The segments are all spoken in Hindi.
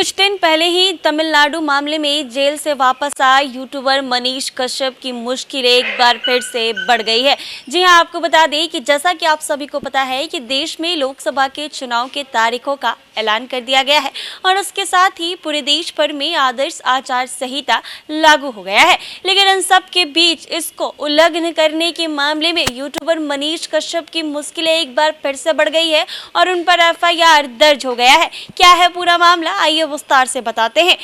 कुछ दिन पहले ही तमिलनाडु मामले में जेल से वापस आए यूट्यूबर मनीष कश्यप की मुश्किलें एक बार फिर से बढ़ गई है। जी हां, आपको बता दें कि जैसा कि आप सभी को पता है कि देश में लोकसभा के चुनाव के तारीखों का ऐलान कर दिया गया है और उसके साथ ही पूरे देश भर में आदर्श आचार संहिता लागू हो गया है। लेकिन इन सब के बीच इसको उल्लंघन करने के मामले में यूट्यूबर मनीष कश्यप की मुश्किलें एक बार फिर से बढ़ गई है और उन पर एफआईआर दर्ज हो गया है। क्या है पूरा मामला, आइए विस्तार से बताते हैं।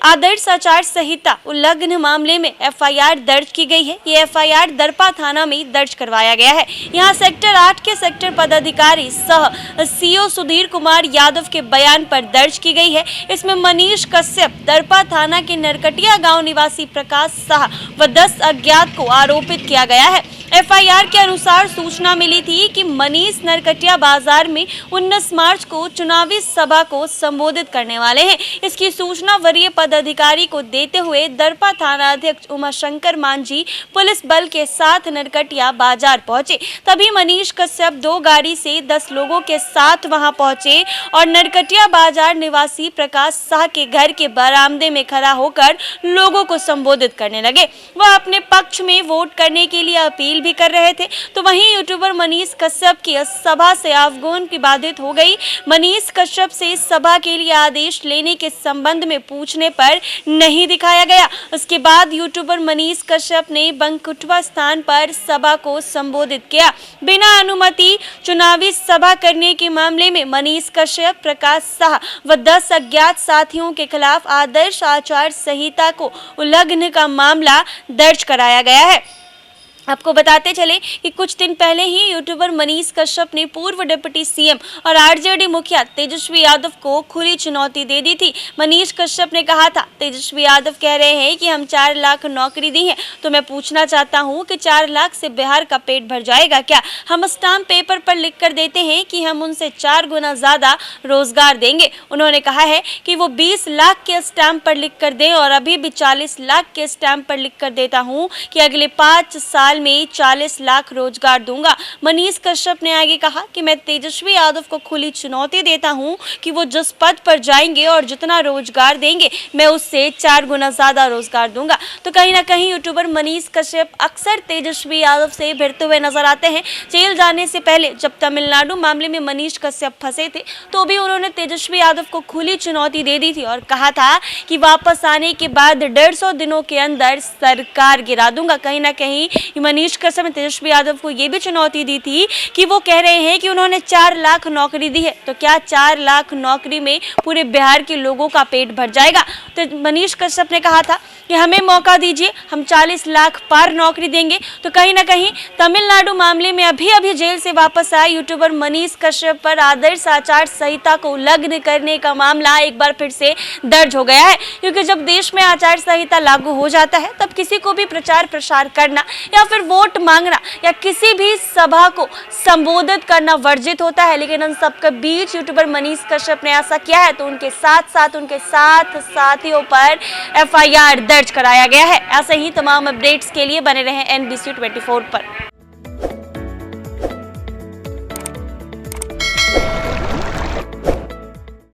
आदर्श आचार संहिता उल्लंघन मामले में एफआईआर दर्ज की गई है। ये एफआईआर दरपा थाना में दर्ज करवाया गया है। यहां सेक्टर 8 के सेक्टर पदाधिकारी सह सीओ सुधीर कुमार यादव के बयान पर दर्ज की गई है। इसमें मनीष कश्यप, दरपा थाना के नरकटिया गांव निवासी प्रकाश शाह व 10 अज्ञात को आरोपित किया गया है। एफआईआर के अनुसार सूचना मिली थी कि मनीष नरकटिया बाजार में 19 मार्च को चुनावी सभा को संबोधित करने वाले हैं। इसकी सूचना वरीय पदाधिकारी को देते हुए दरपा थाना अध्यक्ष उमाशंकर मांझी पुलिस बल के साथ नरकटिया बाजार पहुंचे। तभी मनीष कश्यप 2 गाड़ी से 10 लोगों के साथ वहां पहुंचे और नरकटिया बाजार निवासी प्रकाश शाह के घर के बरामदे में खड़ा होकर लोगों को संबोधित करने लगे। वह अपने पक्ष में वोट करने के लिए अपील भी कर रहे थे। तो वहीं यूट्यूबर मनीष कश्यप की सभा से आवागमन की बाधित हो गई। मनीष कश्यप से सभा के लिए आदेश लेने के संबंध में पूछने पर नहीं दिखाया गया। उसके बाद यूट्यूबर मनीष कश्यप ने बंकुटवा स्थान पर सभा को संबोधित किया। बिना अनुमति चुनावी सभा करने के मामले में मनीष कश्यप, प्रकाश शाह व 10 अज्ञात साथियों के खिलाफ आदर्श आचार संहिता को उल्लंघन का मामला दर्ज कराया गया है। आपको बताते चले कि कुछ दिन पहले ही यूट्यूबर मनीष कश्यप ने पूर्व डिप्टी सीएम और आरजेडी मुखिया तेजस्वी यादव को खुली चुनौती दे दी थी। मनीष कश्यप ने कहा था, तेजस्वी यादव कह रहे हैं कि हम 4 लाख नौकरी दी है, तो मैं पूछना चाहता हूं कि 4 लाख से बिहार का पेट भर जाएगा क्या? हम स्टाम्प पेपर पर लिख कर देते हैं कि हम उनसे 4 गुना ज्यादा रोजगार देंगे। उन्होंने कहा है कि वो 20 लाख के स्टाम्प पर लिख कर दें और अभी भी 40 लाख के स्टाम्प पर लिख कर देता हूँ कि अगले 5 साल में 40 लाख रोजगार दूंगा। मनीष कश्यप ने आगे कहा कि मैं तेजस्वी यादव को खुली चुनौती देता हूं कि वो जिस पद पर जाएंगे और जितना रोजगार देंगे मैं उससे 4 गुना ज्यादा रोजगार दूंगा। तो कहीं ना कहीं यूट्यूबर मनीष कश्यप अक्सर तेजस्वी यादव से भिड़ते हुए नजर आते हैं। जेल जाने से पहले जब तमिलनाडु मामले में मनीष कश्यप फंसे थे तो भी उन्होंने तेजस्वी यादव को खुली चुनौती दे दी थी और कहा था कि वापस आने के बाद 150 दिनों के अंदर सरकार गिरा दूंगा। कहीं ना कहीं मनीष कश्यप ने तेजस्वी यादव को यह भी चुनौती दी थी कि वो कह रहे हैं कि उन्होंने 4 लाख नौकरी दी है, तो क्या 4 लाख नौकरी में पूरे बिहार के लोगों का पेट भर जाएगा? तो मनीष कश्यप ने कहा था कि हमें मौका दीजिए, हम 40 लाख पार नौकरी देंगे। तो कहीं ना कहीं तमिलनाडु मामले में अभी जेल से वापस आए यूट्यूबर मनीष कश्यप पर आदर्श आचार संहिता को उल्लंघन करने का मामला एक बार फिर से दर्ज हो गया है। क्योंकि जब देश में आचार संहिता लागू हो जाता है तब किसी को भी प्रचार प्रसार करना या फिर वोट मांगना या किसी भी सभा को संबोधित करना वर्जित होता है। लेकिन उन सबके बीच यूट्यूबर मनीष कश्यप ने ऐसा किया है तो उनके साथ साथियों पर एफआईआर दर्ज कराया गया है। ऐसे ही तमाम अपडेट्स के लिए बने रहें NBC 24 पर।